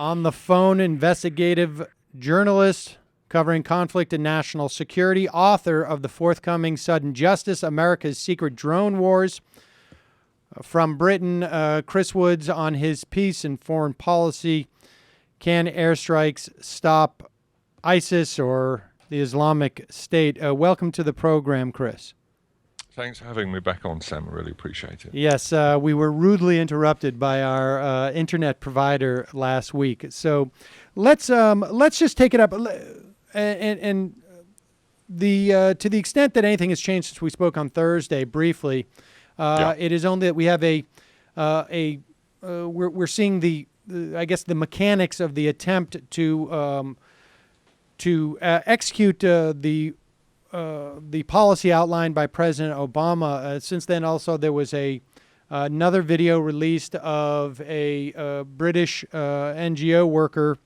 On the phone, investigative journalist covering conflict and national security, author of the forthcoming Sudden Justice, America's Secret Drone Wars. From Britain, Chris Woods on his piece in Foreign Policy, Can Airstrikes Stop ISIS or the Islamic State? Welcome to the program, Chris. Thanks for having me back on, Sam. I really appreciate it. Yes, we were rudely interrupted by our internet provider last week. So let's just take it up, and to the extent that anything has changed since we spoke on Thursday briefly, it is only that we have we're seeing the I guess the mechanics of the attempt to execute the policy outlined by President Obama. Since then, also there was another video released of a British NGO worker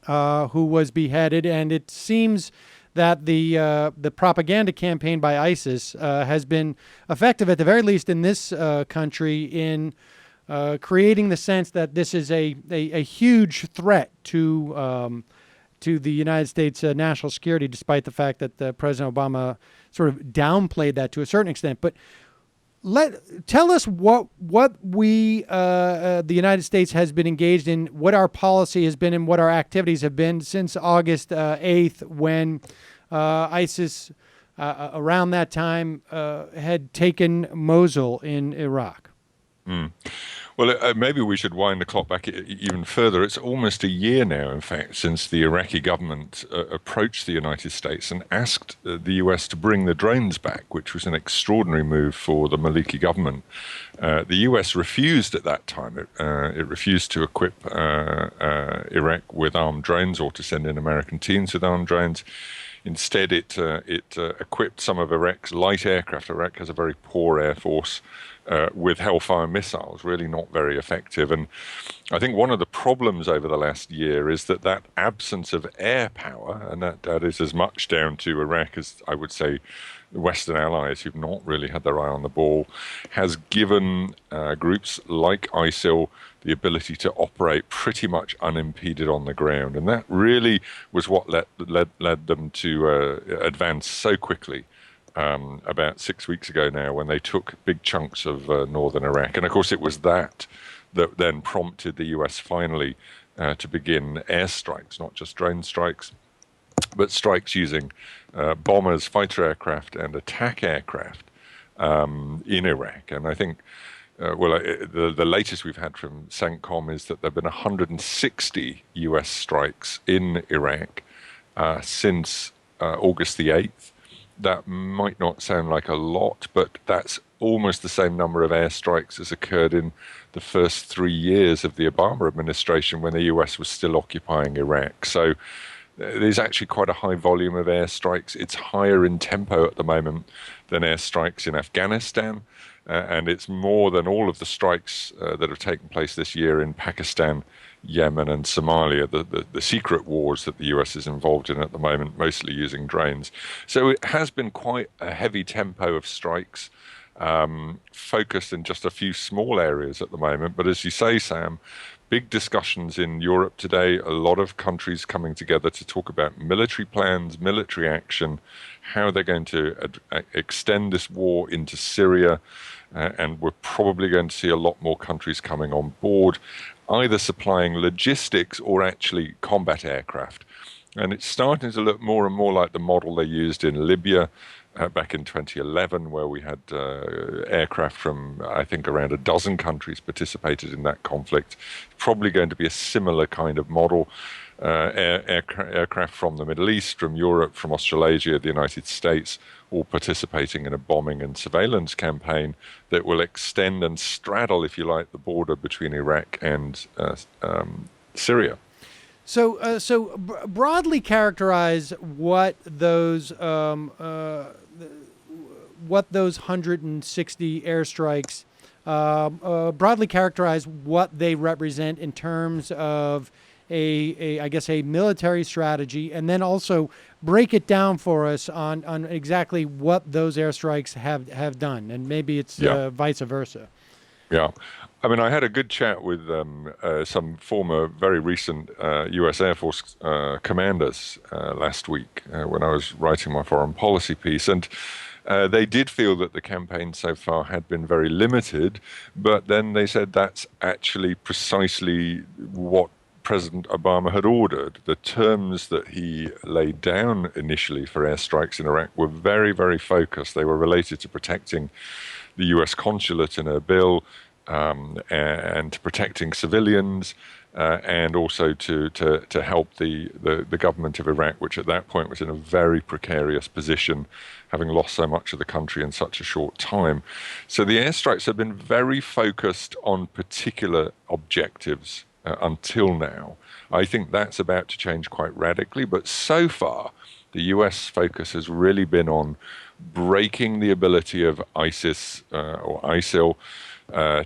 who was beheaded, and it seems that the propaganda campaign by ISIS has been effective, at the very least in this country, in creating the sense that this is a huge threat to the United States national security, despite the fact that President Obama sort of downplayed that to a certain extent. But tell us what we, the United States, has been engaged in, what our policy has been, and what our activities have been since August 8th, when ISIS, around that time, had taken Mosul in Iraq. Well, maybe we should wind the clock back even further. It's almost a year now, in fact, since the Iraqi government approached the United States and asked the US to bring the drones back, which was an extraordinary move for the Maliki government. The US refused at that time. It refused to equip Iraq with armed drones or to send in American teams with armed drones. Instead, it equipped some of Iraq's light aircraft. Iraq has a very poor air force with Hellfire missiles, really not very effective. And I think one of the problems over the last year is that absence of air power, and that is as much down to Iraq as, I would say, the Western allies who've not really had their eye on the ball, has given groups like ISIL the ability to operate pretty much unimpeded on the ground. And that really was what led them to advance so quickly about 6 weeks ago now, when they took big chunks of northern Iraq. And of course, it was that then prompted the US finally to begin airstrikes, not just drone strikes, but strikes using bombers, fighter aircraft, and attack aircraft in Iraq. And I think, the latest we've had from CENTCOM is that there have been 160 US strikes in Iraq since August the 8th. That might not sound like a lot, but that's almost the same number of airstrikes as occurred in the first 3 years of the Obama administration, when the US was still occupying Iraq. So there's actually quite a high volume of airstrikes. It's higher in tempo at the moment than airstrikes in Afghanistan, and it's more than all of the strikes that have taken place this year in Pakistan, Yemen, and Somalia, the secret wars that the US is involved in at the moment, mostly using drones. So it has been quite a heavy tempo of strikes, focused in just a few small areas at the moment. But as you say, Sam, big discussions in Europe today, a lot of countries coming together to talk about military plans, military action, how they're going to extend this war into Syria. And we're probably going to see a lot more countries coming on board, either supplying logistics or actually combat aircraft. And it's starting to look more and more like the model they used in Libya back in 2011, where we had aircraft from, I think, around a dozen countries participated in that conflict. It's probably going to be a similar kind of model. Aircraft from the Middle East, from Europe, from Australasia, the United States, all participating in a bombing and surveillance campaign that will extend and straddle, if you like, the border between Iraq and Syria. So broadly characterize what those 160 airstrikes, broadly characterize what they represent in terms of I guess a military strategy, and then also break it down for us on exactly what those airstrikes have done, and maybe it's vice versa. Yeah. I mean, I had a good chat with some former, very recent US Air Force commanders last week when I was writing my foreign policy piece. And they did feel that the campaign so far had been very limited, but then they said that's actually precisely what President Obama had ordered. The terms that he laid down initially for airstrikes in Iraq were very, very focused. They were related to protecting the US consulate in Erbil, and protecting civilians, and also to help the government of Iraq, which at that point was in a very precarious position, having lost so much of the country in such a short time. So the airstrikes have been very focused on particular objectives until now. I think that's about to change quite radically, but so far, the US focus has really been on breaking the ability of ISIS or ISIL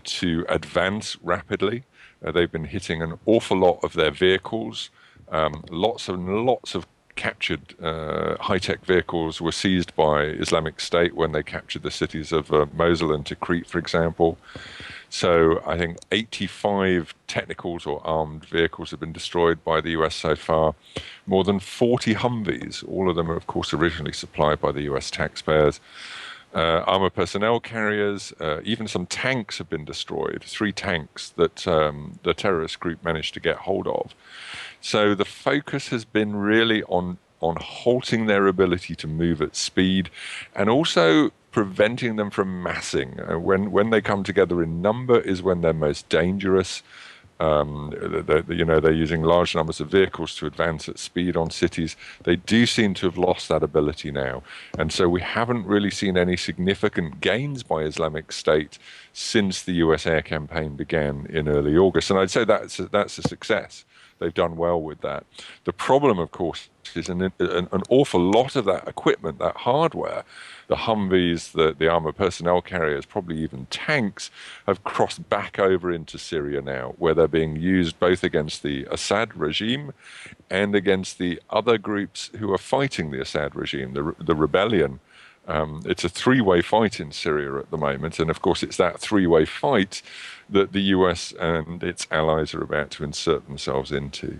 to advance rapidly. They've been hitting an awful lot of their vehicles. Lots and lots of captured high-tech vehicles were seized by Islamic State when they captured the cities of Mosul and Tikrit, for example. So I think 85 technicals or armed vehicles have been destroyed by the US so far. More than 40 Humvees, all of them are, of course, originally supplied by the US taxpayers. Armor personnel carriers, even some tanks have been destroyed. 3 tanks that the terrorist group managed to get hold of. So the focus has been really on halting their ability to move at speed, and also preventing them from massing. When they come together in number is when they're most dangerous. They're using large numbers of vehicles to advance at speed on cities. They do seem to have lost that ability now. And so we haven't really seen any significant gains by Islamic State since the US air campaign began in early August. And I'd say that's a success. They've done well with that. The problem, of course, is an awful lot of that equipment, that hardware, the Humvees, the armored personnel carriers, probably even tanks, have crossed back over into Syria now, where they're being used both against the Assad regime and against the other groups who are fighting the Assad regime, the rebellion. It's a 3-way fight in Syria at the moment, and of course it's that 3-way fight that the US and its allies are about to insert themselves into.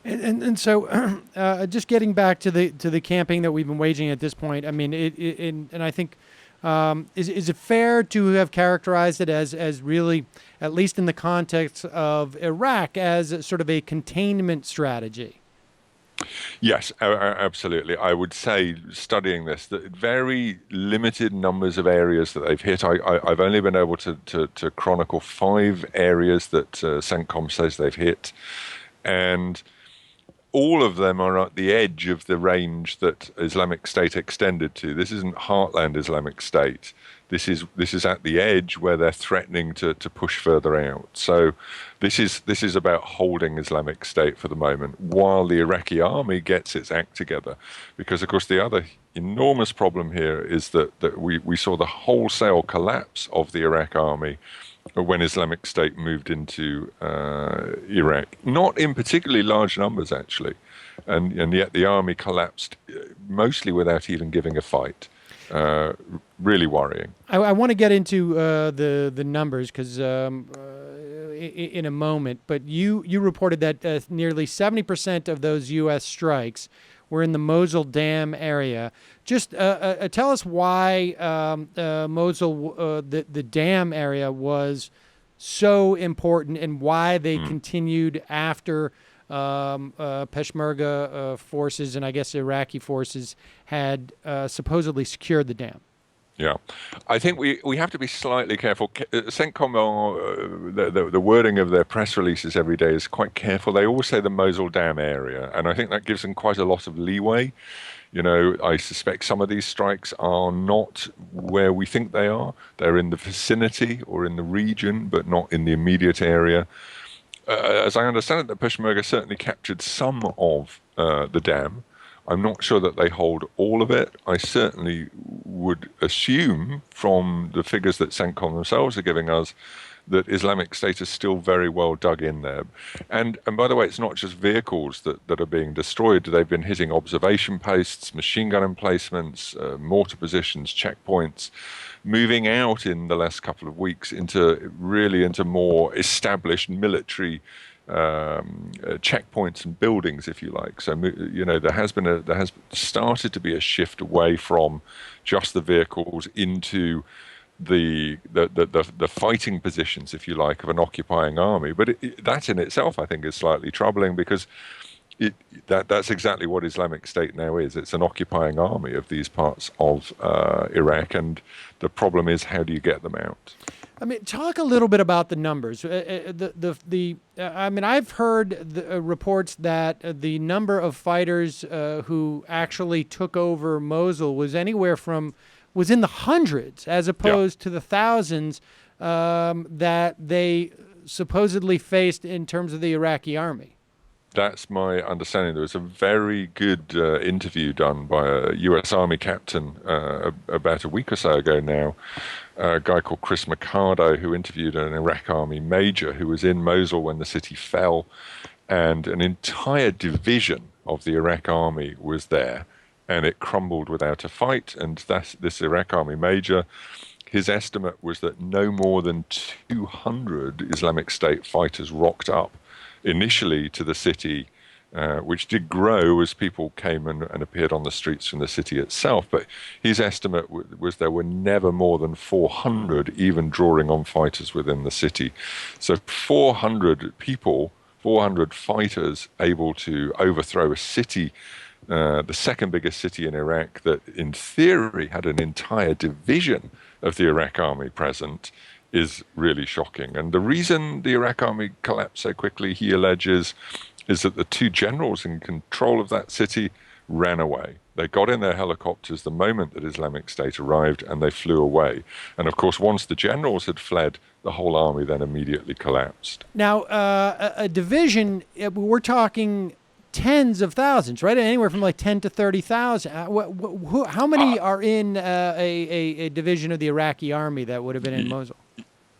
And so, just getting back to the campaign that we've been waging at this point, I mean, and I think, is it fair to have characterized it as really, at least in the context of Iraq, as sort of a containment strategy? Yes, absolutely. I would say, studying this, that very limited numbers of areas that they've hit. I've only been able to chronicle 5 areas that CENTCOM says they've hit, and all of them are at the edge of the range that Islamic State extended to. This isn't heartland Islamic State. This is at the edge where they're threatening to push further out. So this is about holding Islamic State for the moment while the Iraqi army gets its act together. Because of course the other enormous problem here is that we saw the wholesale collapse of the Iraq army when Islamic State moved into Iraq. Not in particularly large numbers, actually. And yet the army collapsed mostly without even giving a fight. Really worrying. I want to get into the numbers because in a moment, but you reported that nearly 70% of those U.S. strikes were in the Mosul Dam area. Just tell us why Mosul, the dam area, was so important and why they continued after Peshmerga forces and I guess Iraqi forces had supposedly secured the dam. Yeah, I think we have to be slightly careful. CENTCOM, the wording of their press releases every day is quite careful. They always say the Mosul Dam area, and I think that gives them quite a lot of leeway. You know, I suspect some of these strikes are not where we think they are. They're in the vicinity or in the region, but not in the immediate area. As I understand it, the Peshmerga certainly captured some of the dam, I'm not sure that they hold all of it. I certainly would assume from the figures that CENTCOM themselves are giving us that Islamic State is still very well dug in there. And by the way, it's not just vehicles that are being destroyed. They've been hitting observation posts, machine gun emplacements, mortar positions, checkpoints, moving out in the last couple of weeks into more established military checkpoints and buildings, if you like. So there has started to be a shift away from just the vehicles into the fighting positions, if you like, of an occupying army. But that in itself, I think, is slightly troubling because that's exactly what Islamic State now is. It's an occupying army of these parts of Iraq, and the problem is, how do you get them out? I mean, talk a little bit about the numbers. I mean, I've heard reports that the number of fighters who actually took over Mosul was in the hundreds, as opposed to the thousands that they supposedly faced in terms of the Iraqi army. That's my understanding. There was a very good interview done by a U.S. Army captain about a week or so ago now, a guy called Chris Mercado, who interviewed an Iraq Army major who was in Mosul when the city fell, and an entire division of the Iraq Army was there, and it crumbled without a fight. And this Iraq Army major, his estimate was that no more than 200 Islamic State fighters rocked up initially to the city, which did grow as people came and appeared on the streets from the city itself. But his estimate was there were never more than 400 even drawing on fighters within the city. So 400 people, 400 fighters able to overthrow a city, the second biggest city in Iraq, that in theory had an entire division of the Iraq army present, is really shocking. And the reason the Iraq army collapsed so quickly, he alleges, is that the two generals in control of that city ran away. They got in their helicopters the moment that Islamic State arrived, and they flew away. And of course, once the generals had fled, the whole army then immediately collapsed. Now, a division, we're talking tens of thousands, right? Anywhere from like 10 to 30,000. How many are in a division of the Iraqi army that would have been in Mosul?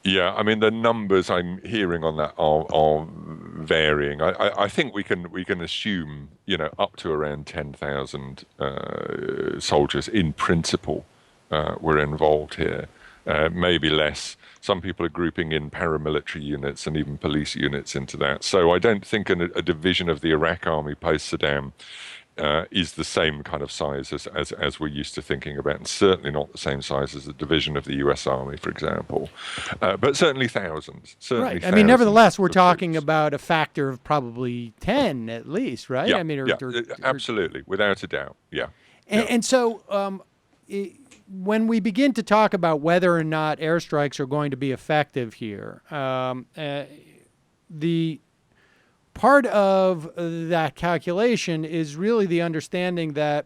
Yeah, I mean, the numbers I'm hearing on that are varying. I think we can assume, up to around 10,000 soldiers in principle were involved here. Maybe less. Some people are grouping in paramilitary units and even police units into that. So I don't think a division of the Iraq army post-Saddam is the same kind of size as we're used to thinking about, and certainly not the same size as the division of the U.S. Army, for example. But certainly thousands. Certainly right. I mean, nevertheless, we're talking troops. about a factor of probably 10 at least, right? Yeah, I mean, absolutely, without a doubt. Yeah. And so when we begin to talk about whether or not airstrikes are going to be effective here, the part of that calculation is really the understanding that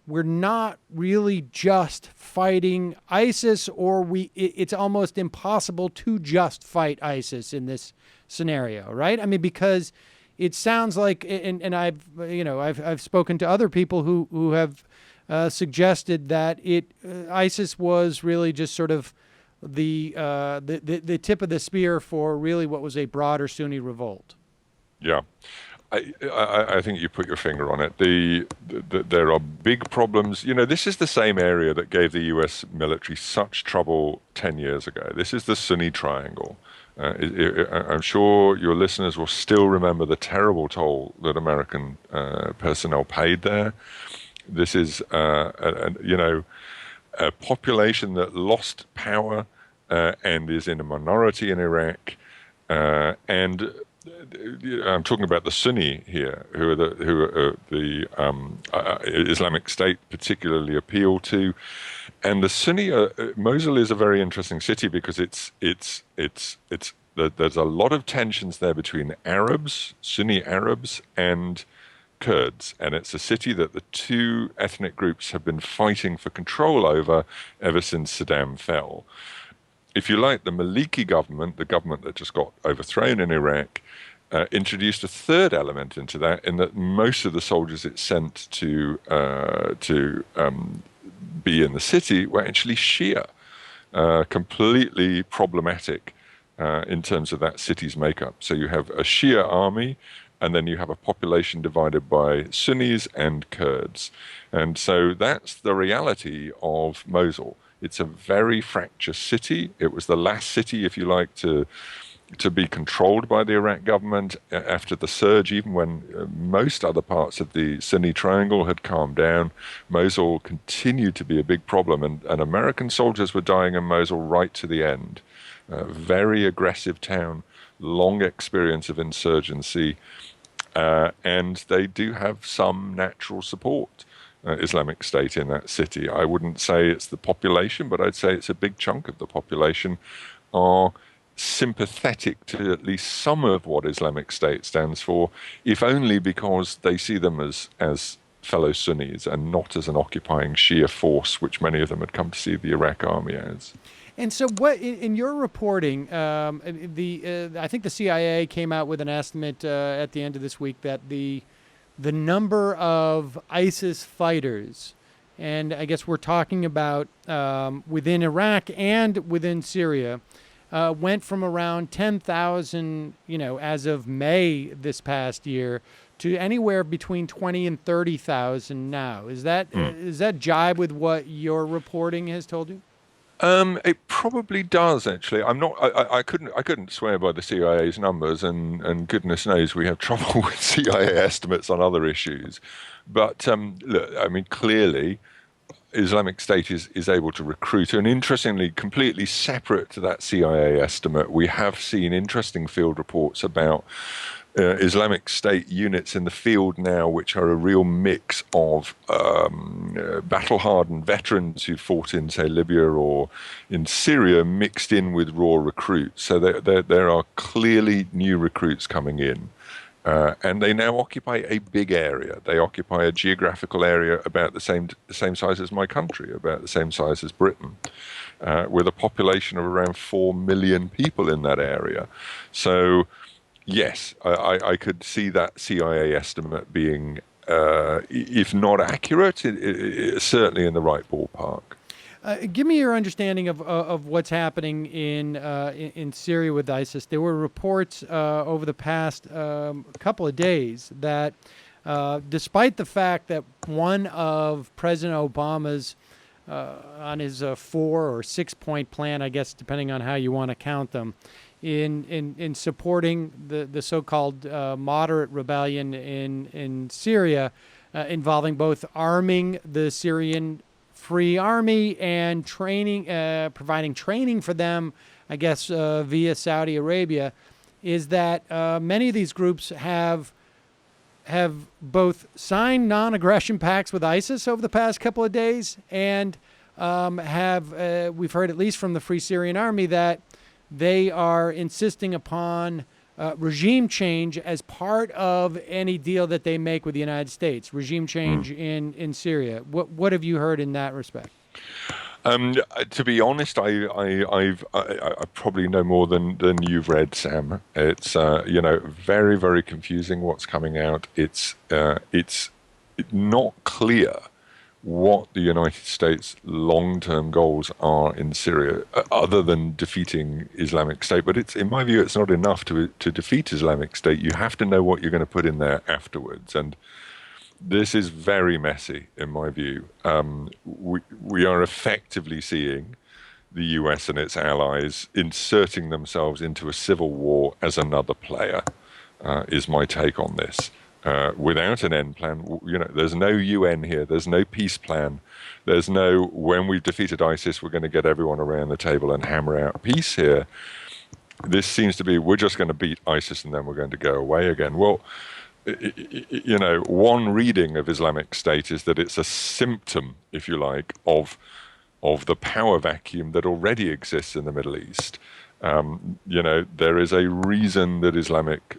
we're not really just fighting ISIS, or it's almost impossible to just fight ISIS in this scenario, right? I mean, because it sounds like, and I've spoken to other people who have suggested that ISIS was really just sort of the tip of the spear for really what was a broader Sunni revolt. Yeah, I think you put your finger on it. There are big problems. This is the same area that gave the U.S. military such trouble 10 years ago. This is the Sunni Triangle. I'm sure your listeners will still remember the terrible toll that American personnel paid there. This is, a population that lost power and is in a minority in Iraq. And I'm talking about the Sunni here, who are the Islamic State particularly appeal to. And the Sunni, Mosul is a very interesting city because there's a lot of tensions there between Arabs, Sunni Arabs, and Kurds, and it's a city that the two ethnic groups have been fighting for control over ever since Saddam fell. If you like, the Maliki government, the government that just got overthrown in Iraq, introduced a third element into that, in that most of the soldiers it sent to be in the city were actually Shia, completely problematic in terms of that city's makeup. So you have a Shia army, and then you have a population divided by Sunnis and Kurds. And so that's the reality of Mosul. It's a very fractious city. It was the last city, if you like, to be controlled by the Iraq government after the surge, even when most other parts of the Sunni Triangle had calmed down. Mosul continued to be a big problem, and American soldiers were dying in Mosul right to the end. Very aggressive town, long experience of insurgency, and they do have some natural support, Islamic State, in that city. I wouldn't say it's the population, but I'd say it's a big chunk of the population are sympathetic to at least some of what Islamic State stands for, if only because they see them as fellow Sunnis and not as an occupying Shia force, which many of them had come to see the Iraq army as. And so, what in your reporting, I think the CIA came out with an estimate at the end of this week that the number of ISIS fighters, and I guess we're talking about within Iraq and within Syria, went from around 10,000, as of May this past year, to anywhere between 20 and 30,000 now. Is that jibe with what your reporting has told you? It probably does, actually. I'm not. I couldn't swear by the CIA's numbers, and goodness knows we have trouble with CIA estimates on other issues. But look, I mean, clearly, Islamic State is able to recruit. And interestingly, completely separate to that CIA estimate, we have seen interesting field reports about Islamic State units in the field now, which are a real mix of battle-hardened veterans who fought in, say, Libya or in Syria, mixed in with raw recruits. So there are clearly new recruits coming in. And they now occupy a big area. They occupy a geographical area about the same size as my country, about the same size as Britain, with a population of around 4 million people in that area. So, yes, I could see that CIA estimate being, if not accurate, it's certainly in the right ballpark. Give me your understanding of what's happening in Syria with ISIS. There were reports over the past couple of days that, despite the fact that one of President Obama's on his 4 or 6-point plan, I guess depending on how you want to count them, in supporting the so-called moderate rebellion in Syria, involving both arming the Syrian Free Army and training, providing training for them, I guess, via Saudi Arabia, is that many of these groups have both signed non-aggression pacts with ISIS over the past couple of days, and we've heard at least from the Free Syrian Army that they are insisting upon regime change as part of any deal that they make with the United States, regime change in Syria. What have you heard in that respect? To be honest, I probably know more than you've read, Sam. It's very, very confusing what's coming out. It's not clear what the United States' long-term goals are in Syria, other than defeating Islamic State. But in my view, it's not enough to defeat Islamic State. You have to know what you're going to put in there afterwards. And this is very messy, in my view. We are effectively seeing the US and its allies inserting themselves into a civil war as another player, is my take on this. Without an end plan, there's no UN here. There's no peace plan. There's no, when we've defeated ISIS, we're going to get everyone around the table and hammer out peace here. This seems to be, we're just going to beat ISIS and then we're going to go away again. Well, one reading of Islamic State is that it's a symptom, if you like, of the power vacuum that already exists in the Middle East. There is a reason that Islamic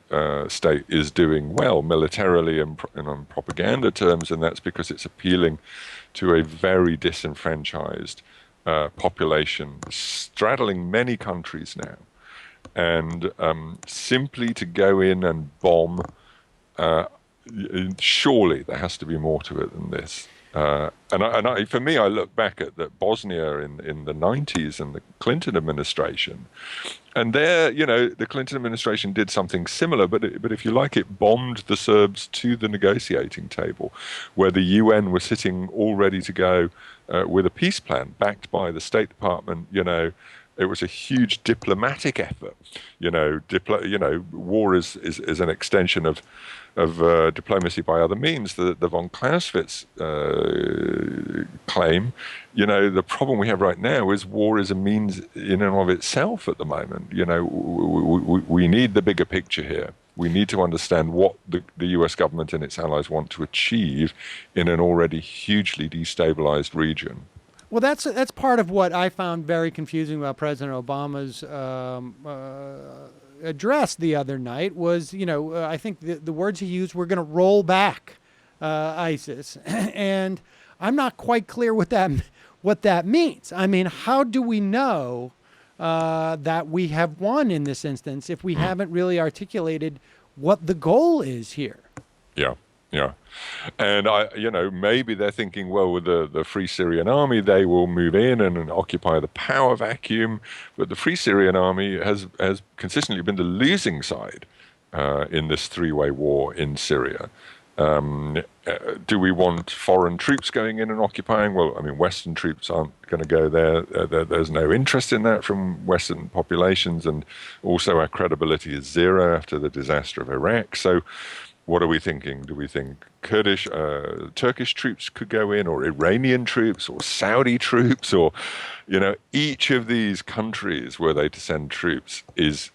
State is doing well militarily and on propaganda terms, and that's because it's appealing to a very disenfranchised population straddling many countries now. And simply to go in and bomb, uh, surely there has to be more to it than this. For me, I look back at Bosnia in the 90s and the Clinton administration, and there, the Clinton administration did something similar, but if you like, it bombed the Serbs to the negotiating table, where the UN was sitting all ready to go with a peace plan backed by the State Department. It was a huge diplomatic effort. War is an extension of diplomacy by other means. The von Clausewitz claim, the problem we have right now is war is a means in and of itself at the moment. We need the bigger picture here. We need to understand what the US government and its allies want to achieve in an already hugely destabilized region. Well, that's part of what I found very confusing about President Obama's address the other night was, I think the words he used were going to roll back ISIS, and I'm not quite clear what that means. I mean, how do we know that we have won in this instance if we haven't really articulated what the goal is here? Yeah. Yeah. And maybe they're thinking, well, with the Free Syrian Army, they will move in and occupy the power vacuum. But the Free Syrian Army has consistently been the losing side in this three-way war in Syria. Do we want foreign troops going in and occupying? Well, I mean, Western troops aren't going to go there. There's no interest in that from Western populations. And also our credibility is zero after the disaster of Iraq. So what are we thinking? Do we think Kurdish, Turkish troops could go in, or Iranian troops, or Saudi troops, or, each of these countries where they to send troops is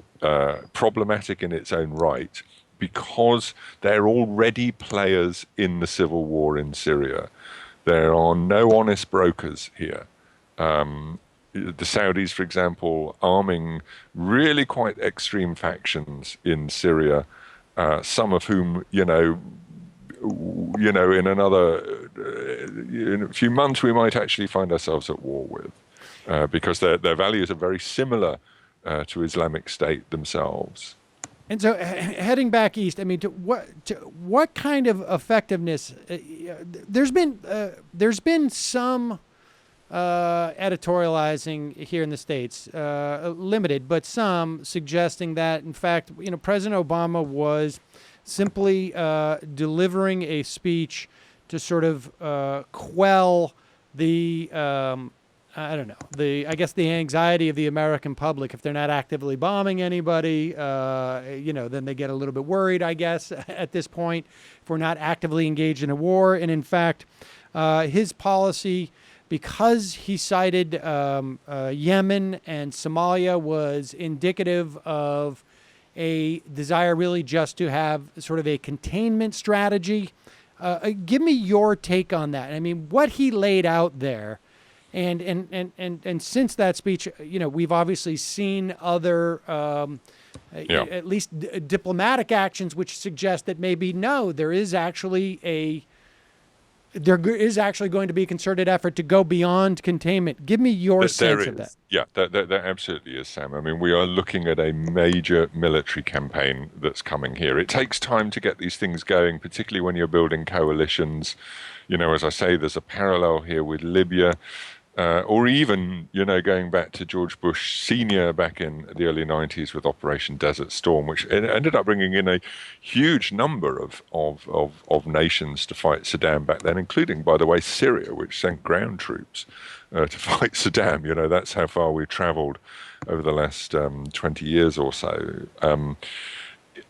problematic in its own right because they're already players in the civil war in Syria. There are no honest brokers here. The Saudis, for example, arming really quite extreme factions in Syria. Some of whom, in a few months, we might actually find ourselves at war with, because their values are very similar to Islamic State themselves. And so, heading back east, I mean, to what kind of effectiveness? There's been some editorializing here in the States, limited, but some suggesting that, in fact, President Obama was simply delivering a speech to sort of quell the, I guess the anxiety of the American public. If they're not actively bombing anybody, then they get a little bit worried, I guess, at this point, if we're not actively engaged in a war. And in fact, his policy, because he cited Yemen and Somalia, was indicative of a desire really just to have sort of a containment strategy. Give me your take on that. I mean, what he laid out there, and since that speech, we've obviously seen other, at least diplomatic actions, which suggest that maybe there is actually going to be a concerted effort to go beyond containment. Give me your sense of that. Yeah, there absolutely is, Sam. I mean, we are looking at a major military campaign that's coming here. It takes time to get these things going, particularly when you're building coalitions. As I say, there's a parallel here with Libya. Or even, going back to George Bush Sr. back in the early 90s with Operation Desert Storm, which ended up bringing in a huge number of nations to fight Saddam back then, including, by the way, Syria, which sent ground troops to fight Saddam. That's how far we've traveled over the last 20 years or so.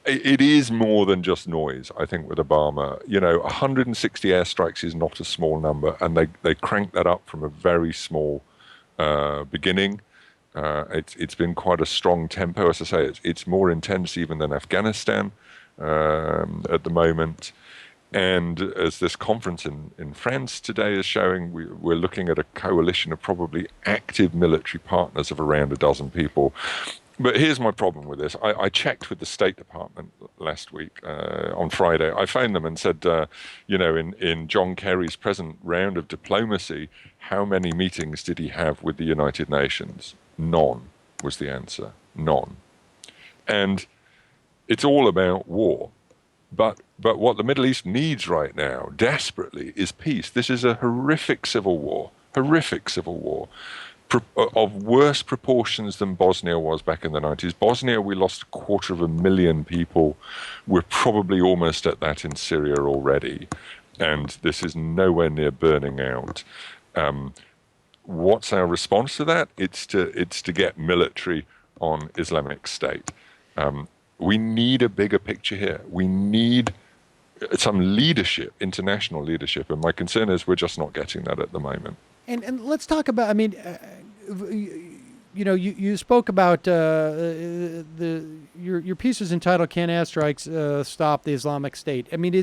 It is more than just noise, I think, with Obama. 160 airstrikes is not a small number, and they cranked that up from a very small beginning. It's been quite a strong tempo. As I say, it's more intense even than Afghanistan at the moment. And as this conference in France today is showing, we're looking at a coalition of probably active military partners of around a dozen people. But here's my problem with this. I checked with the State Department last week on Friday. I phoned them and said, in John Kerry's present round of diplomacy, how many meetings did he have with the United Nations? None was the answer. None. And it's all about war. But what the Middle East needs right now, desperately, is peace. This is a horrific civil war, of worse proportions than Bosnia was back in the 90s. Bosnia, we lost 250,000 people. We're probably almost at that in Syria already. And this is nowhere near burning out. What's our response to that? It's to get military on Islamic State. We need a bigger picture here. We need some leadership, international leadership, and my concern is we're just not getting that at the moment. And let's talk about. I mean, you spoke about your piece was entitled "Can Airstrikes Stop the Islamic State?" I mean,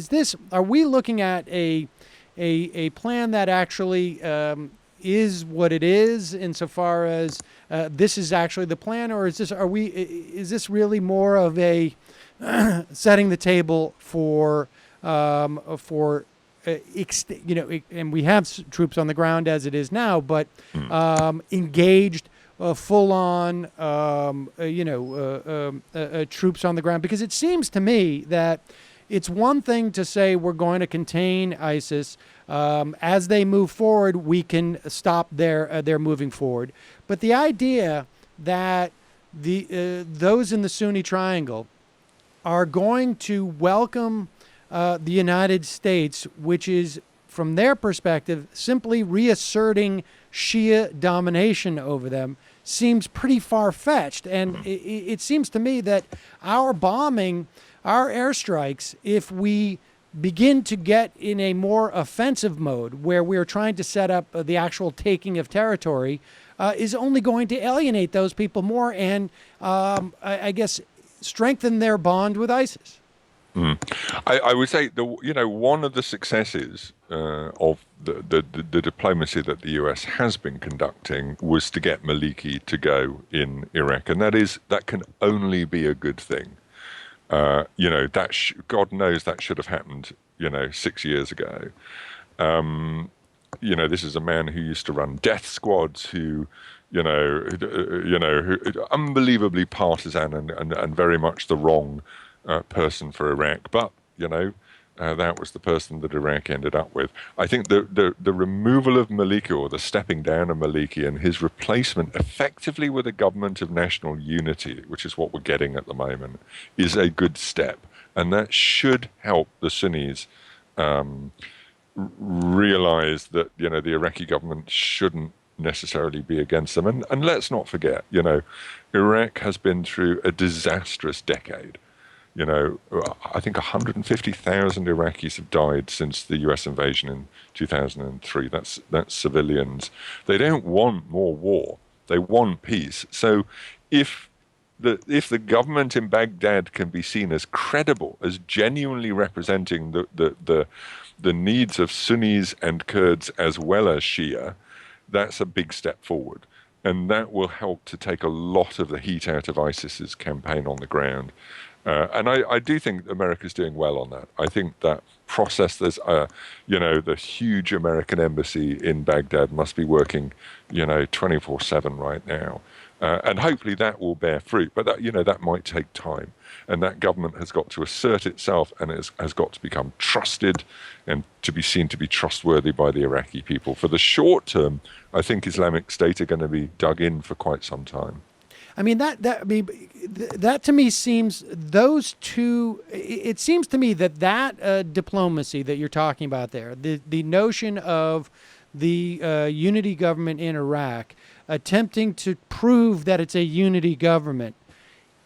are we looking at a plan that actually is what it is insofar as this is actually the plan, or is this really more of a setting the table for and we have troops on the ground as it is now, but engaged full on troops on the ground? Because it seems to me that it's one thing to say we're going to contain ISIS. As they move forward, we can stop their moving forward. But the idea that those in the Sunni Triangle are going to welcome the United States, which is, from their perspective, simply reasserting Shia domination over them, seems pretty far-fetched. And it seems to me that our bombing, our airstrikes, if we begin to get in a more offensive mode where we're trying to set up the actual taking of territory, is only going to alienate those people more and, I guess, strengthen their bond with ISIS. I would say one of the successes of the diplomacy that the US has been conducting was to get Maliki to go in Iraq, and that can only be a good thing. God knows that should have happened 6 years ago. This is a man who used to run death squads, who unbelievably partisan and very much the wrong person for Iraq, but that was the person that Iraq ended up with. I think the removal of Maliki, or the stepping down of Maliki, and his replacement effectively with a government of national unity, which is what we're getting at the moment, is a good step, and that should help the Sunnis realize that the Iraqi government shouldn't necessarily be against them. And let's not forget, Iraq has been through a disastrous decade. I think 150,000 Iraqis have died since the U.S. invasion in 2003. That's civilians. They don't want more war. They want peace. So if the government in Baghdad can be seen as credible, as genuinely representing the needs of Sunnis and Kurds as well as Shia, that's a big step forward. And that will help to take a lot of the heat out of ISIS's campaign on the ground. And I do think America's doing well on that. I think that process, there's, the huge American embassy in Baghdad must be working, 24/7 right now. And hopefully that will bear fruit. But that might take time. And that government has got to assert itself and has got to become trusted and to be seen to be trustworthy by the Iraqi people. For the short term, I think Islamic State are going to be dug in for quite some time. I mean, that to me seems, those two, it seems to me that diplomacy that you're talking about there, the notion of the unity government in Iraq attempting to prove that it's a unity government,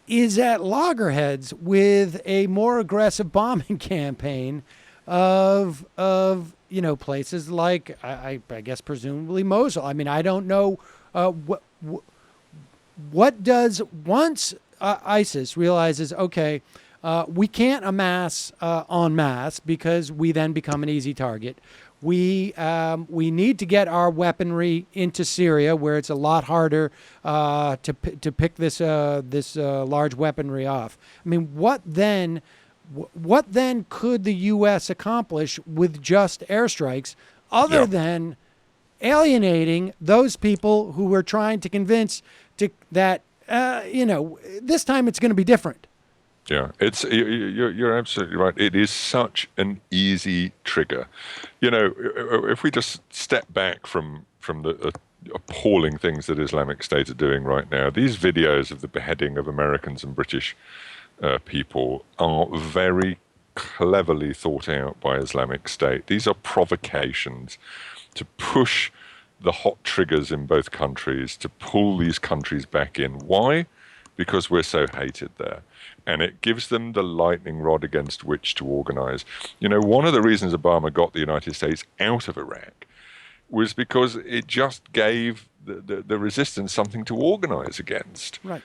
is at loggerheads with a more aggressive bombing campaign of places like, I guess presumably Mosul. I mean, I don't know what does, once ISIS realizes, okay, we can't amass en masse because we then become an easy target. We need to get our weaponry into Syria, where it's a lot harder to pick this large weaponry off. I mean, what then could the U.S. accomplish with just airstrikes, other than alienating those people who were trying to convince that this time it's going to be different. Yeah, you're absolutely right. It is such an easy trigger. If we just step back from the appalling things that Islamic State are doing right now, these videos of the beheading of Americans and British people are very cleverly thought out by Islamic State. These are provocations to push the hot triggers in both countries, to pull these countries back in. Why? Because we're so hated there. And it gives them the lightning rod against which to organize. One of the reasons Obama got the United States out of Iraq was because it just gave the resistance something to organize against. Right.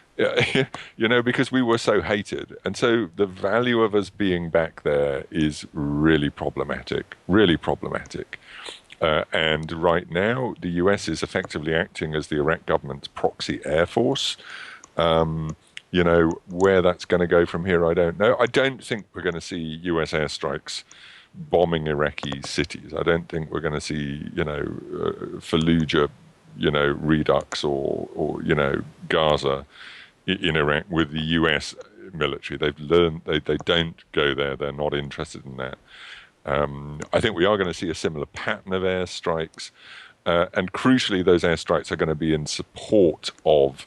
Because we were so hated. And so the value of us being back there is really problematic, really problematic. And right now, the US is effectively acting as the Iraq government's proxy air force. Where that's going to go from here, I don't know. I don't think we're going to see US airstrikes bombing Iraqi cities. I don't think we're going to see, Fallujah, Redux or Gaza in Iraq with the US military. They've learned they don't go there. They're not interested in that. I think we are going to see a similar pattern of airstrikes. And crucially, those airstrikes are going to be in support of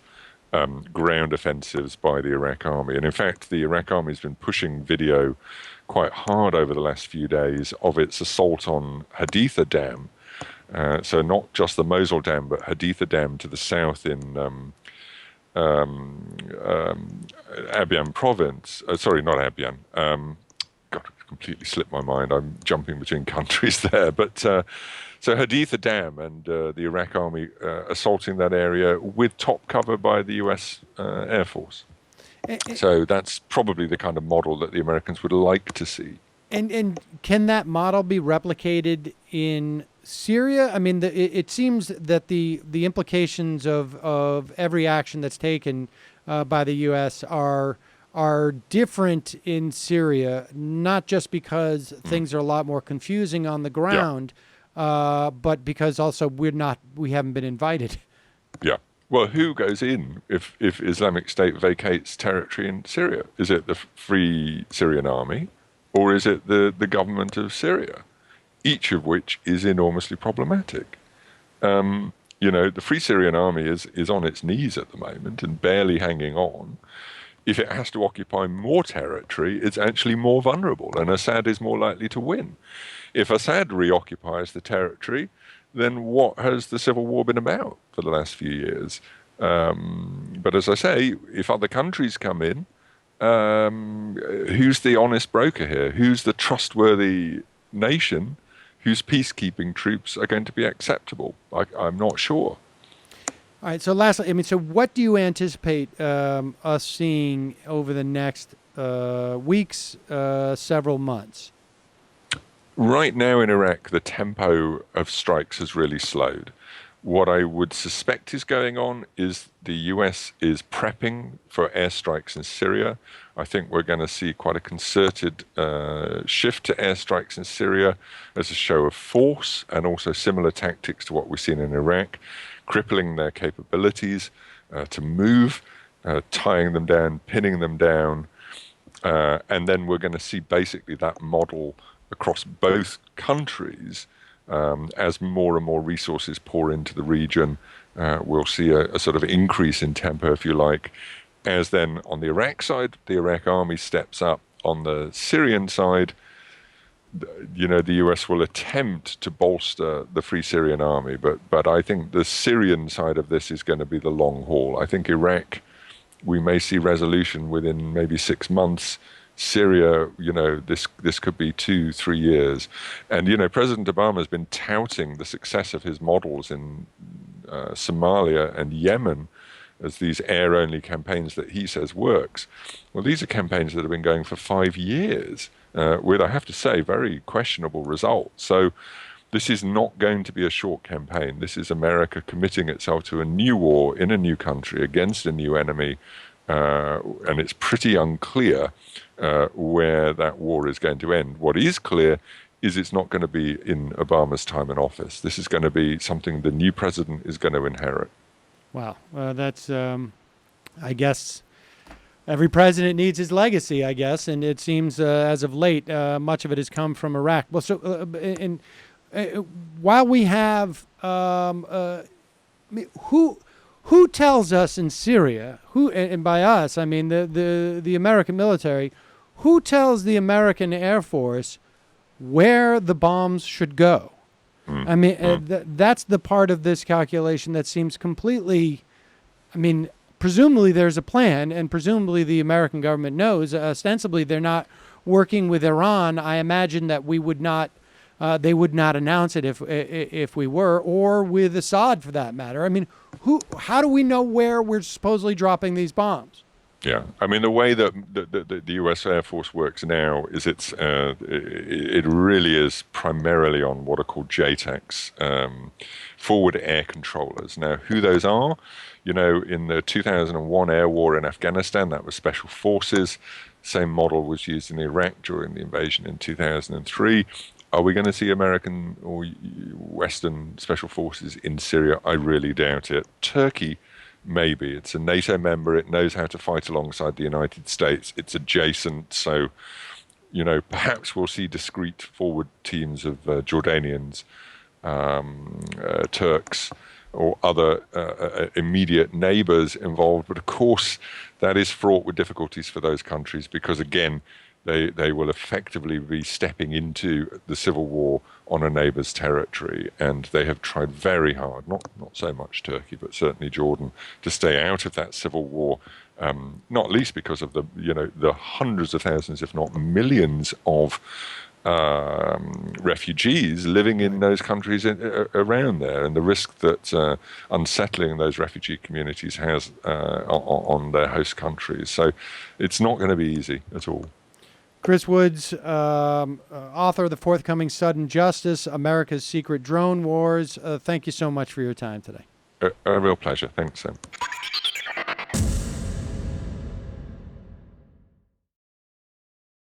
ground offensives by the Iraq army. And in fact, the Iraq army has been pushing video quite hard over the last few days of its assault on Haditha Dam. So not just the Mosul Dam, but Haditha Dam to the south in Abyan province. Sorry, not Abyan. God, it completely slipped my mind. I'm jumping between countries there. But so Haditha Dam and the Iraq army assaulting that area with top cover by the US Air Force. So that's probably the kind of model that the Americans would like to see. And can that model be replicated in Syria? I mean, it seems that the implications of every action that's taken by the U.S. are different in Syria, not just because things are a lot more confusing on the ground, but because also we haven't been invited. Yeah. Well, who goes in if Islamic State vacates territory in Syria? Is it the Free Syrian Army, or is it the government of Syria? Each of which is enormously problematic. The Free Syrian Army is on its knees at the moment and barely hanging on. If it has to occupy more territory, it's actually more vulnerable, and Assad is more likely to win. If Assad reoccupies the territory, then what has the civil war been about for the last few years? But as I say, if other countries come in, who's the honest broker here? Who's the trustworthy nation whose peacekeeping troops are going to be acceptable? I'm not sure. All right. So lastly, so what do you anticipate us seeing over the next weeks, several months? Right now in Iraq, the tempo of strikes has really slowed. What I would suspect is going on is the US is prepping for airstrikes in Syria. I think we're going to see quite a concerted shift to airstrikes in Syria as a show of force, and also similar tactics to what we've seen in Iraq, crippling their capabilities to move, tying them down, pinning them down. And then we're going to see basically that model across both countries as more and more resources pour into the region. We'll see a sort of increase in tempo, if you like, as then on the Iraq side, the Iraq army steps up. On the Syrian side, the US will attempt to bolster the Free Syrian Army, but I think the Syrian side of this is going to be the long haul. I think Iraq, we may see resolution within maybe 6 months. Syria, this could be 2-3 years. And, President Obama has been touting the success of his models in Somalia and Yemen as these air-only campaigns that he says works. Well, these are campaigns that have been going for 5 years with, I have to say, very questionable results. So this is not going to be a short campaign. This is America committing itself to a new war in a new country against a new enemy. And it's pretty unclear where that war is going to end. What is clear is it's not going to be in Obama's time in office. This is going to be something the new president is going to inherit. Wow, that's I guess every president needs his legacy, I guess, and it seems as of late, much of it has come from Iraq. Well, so while we have who tells us in Syria, who, and by us I mean the American military, who tells the American Air Force where the bombs should go? I mean, that's the part of this calculation that seems completely, I mean, presumably there's a plan, and presumably the American government knows. Ostensibly, they're not working with Iran. I imagine that we would not, they would not announce it if we were, or with Assad for that matter. I mean, how do we know where we're supposedly dropping these bombs? Yeah, I mean, the way that the U.S. Air Force works now is it really is primarily on what are called JTACs, forward air controllers. Now, who those are, you know, in the 2001 air war in Afghanistan, that was special forces. Same model was used in Iraq during the invasion in 2003. Are we going to see American or Western special forces in Syria? I really doubt it. Turkey, maybe. It's a NATO member. It knows how to fight alongside the United States. It's adjacent. So, you know, perhaps we'll see discrete forward teams of Jordanians, Turks, or other immediate neighbors involved. But of course, that is fraught with difficulties for those countries because, again, they will effectively be stepping into the civil war on a neighbor's territory, and they have tried very hard, not so much Turkey, but certainly Jordan, to stay out of that civil war, not least because of the hundreds of thousands, if not millions, of refugees living in those countries around there, and the risk that unsettling those refugee communities has on their host countries. So it's not going to be easy at all. Chris Woods, author of the forthcoming Sudden Justice, America's Secret Drone Wars. Thank you so much for your time today. A real pleasure. Thanks, Sam.